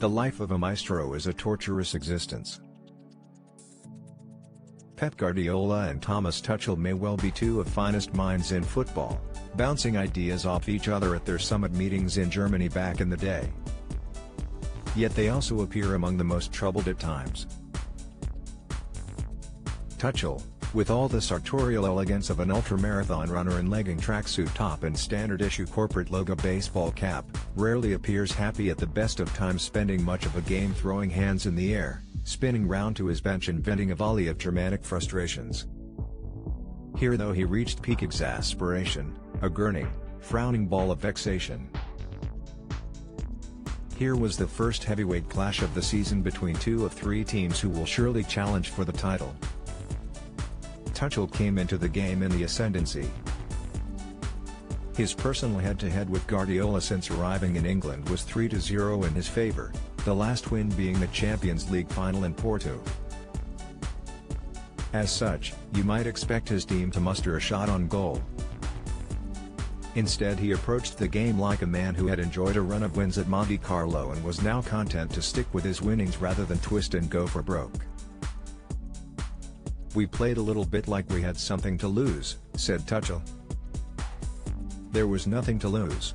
The life of a maestro is a torturous existence. Pep Guardiola and Thomas Tuchel may well be two of finest minds in football, bouncing ideas off each other at their summit meetings in Germany back in the day. Yet they also appear among the most troubled at times. Tuchel, with all the sartorial elegance of an ultramarathon runner in legging tracksuit top and standard-issue corporate logo baseball cap, rarely appears happy at the best of times, spending much of a game throwing hands in the air, spinning round to his bench and venting a volley of Germanic frustrations. Here though he reached peak exasperation, a gurning, frowning ball of vexation. Here was the first heavyweight clash of the season between two of three teams who will surely challenge for the title. Tuchel came into the game in the ascendancy. His personal head-to-head with Guardiola since arriving in England was 3-0 in his favour, the last win being the Champions League final in Porto. As such, you might expect his team to muster a shot on goal. Instead he approached the game like a man who had enjoyed a run of wins at Monte Carlo and was now content to stick with his winnings rather than twist and go for broke. "We played a little bit like we had something to lose," said Tuchel. There was nothing to lose.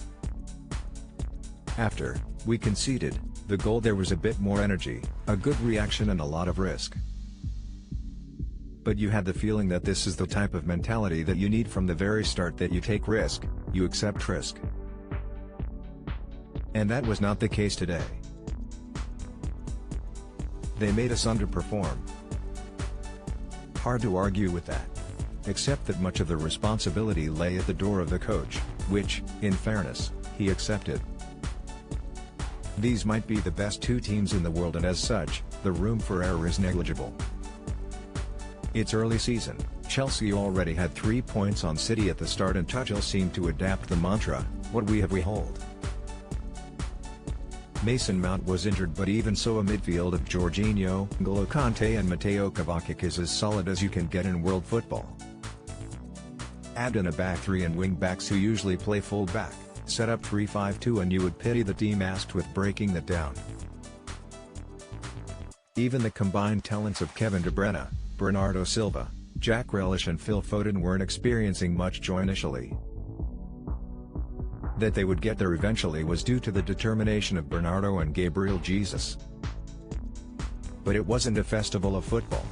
After we conceded the goal there was a bit more energy, a good reaction and a lot of risk. But you had the feeling that this is the type of mentality that you need from the very start, that you take risk, you accept risk. And that was not the case today. They made us underperform. Hard to argue with that. Except that much of the responsibility lay at the door of the coach, which, in fairness, he accepted. These might be the best two teams in the world and as such, the room for error is negligible. It's early season, Chelsea already had 3 points on City at the start and Tuchel seemed to adapt the mantra, "What we have we hold." Mason Mount was injured, but even so a midfield of Jorginho, N'Golo Kante and Mateo Kovacic is as solid as you can get in world football. Add in a back three and wing-backs who usually play full-back, set up 3-5-2 and you would pity the team asked with breaking that down. Even the combined talents of Kevin De Bruyne, Bernardo Silva, Jack Grealish and Phil Foden weren't experiencing much joy initially. That they would get there eventually was due to the determination of Bernardo and Gabriel Jesus. But it wasn't a festival of football.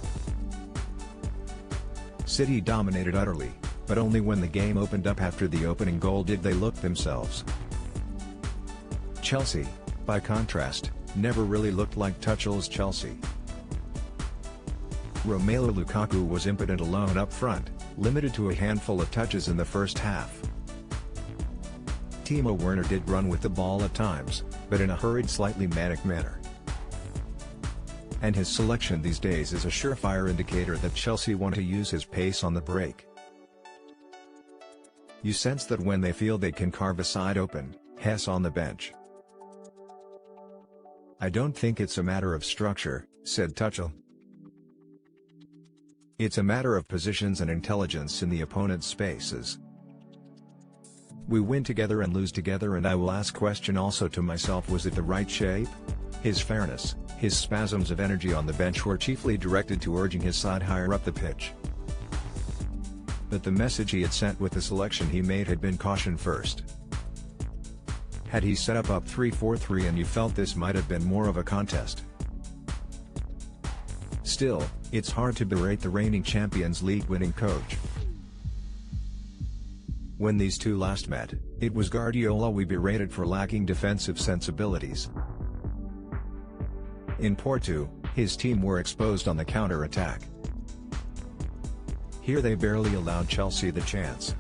City dominated utterly, but only when the game opened up after the opening goal did they look themselves. Chelsea, by contrast, never really looked like Tuchel's Chelsea. Romelu Lukaku was impotent alone up front, limited to a handful of touches in the first half. Timo Werner did run with the ball at times, but in a hurried, slightly manic manner. And his selection these days is a surefire indicator that Chelsea want to use his pace on the break. You sense that when they feel they can carve a side open, Hess on the bench. "I don't think it's a matter of structure," said Tuchel. "It's a matter of positions and intelligence in the opponent's spaces. We win together and lose together, and I will ask question also to myself, was it the right shape?" His fairness, his spasms of energy on the bench were chiefly directed to urging his side higher up the pitch. But the message he had sent with the selection he made had been caution first. Had he set up 3-4-3 and you felt this might have been more of a contest. Still, it's hard to berate the reigning Champions League winning coach. When these two last met, it was Guardiola we berated for lacking defensive sensibilities. In Porto, his team were exposed on the counter-attack. Here they barely allowed Chelsea the chance.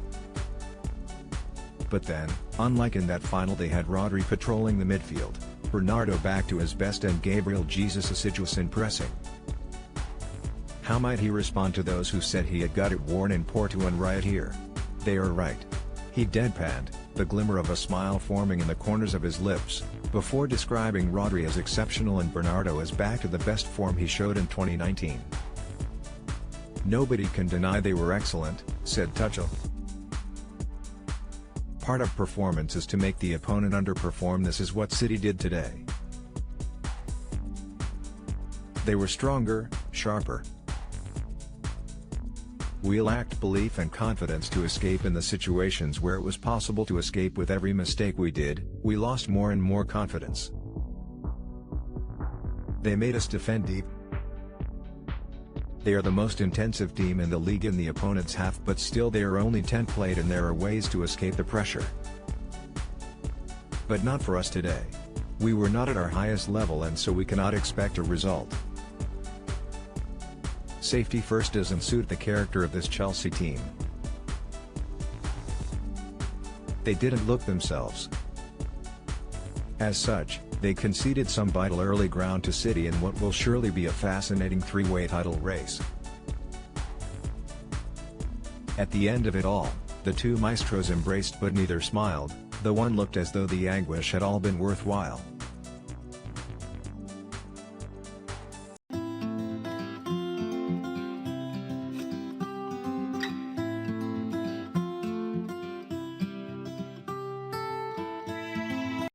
But then, unlike in that final, they had Rodri patrolling the midfield, Bernardo back to his best and Gabriel Jesus assiduous in pressing. How might he respond to those who said he had got it worn in Porto and right here? They are right. He deadpanned, the glimmer of a smile forming in the corners of his lips, before describing Rodri as exceptional and Bernardo as back to the best form he showed in 2019. "Nobody can deny they were excellent," said Tuchel. "Part of performance is to make the opponent underperform. This is what City did today. They were stronger, sharper. We lacked belief and confidence to escape in the situations where it was possible to escape. With every mistake we did, we lost more and more confidence. They made us defend deep. They are the most intensive team in the league in the opponent's half, but still they are only 10th played and there are ways to escape the pressure. But not for us today. We were not at our highest level and so we cannot expect a result. Safety first doesn't suit the character of this Chelsea team. They didn't look themselves. As such, they conceded some vital early ground to City in what will surely be a fascinating three-way title race. At the end of it all, the two maestros embraced but neither smiled. The one looked as though the anguish had all been worthwhile.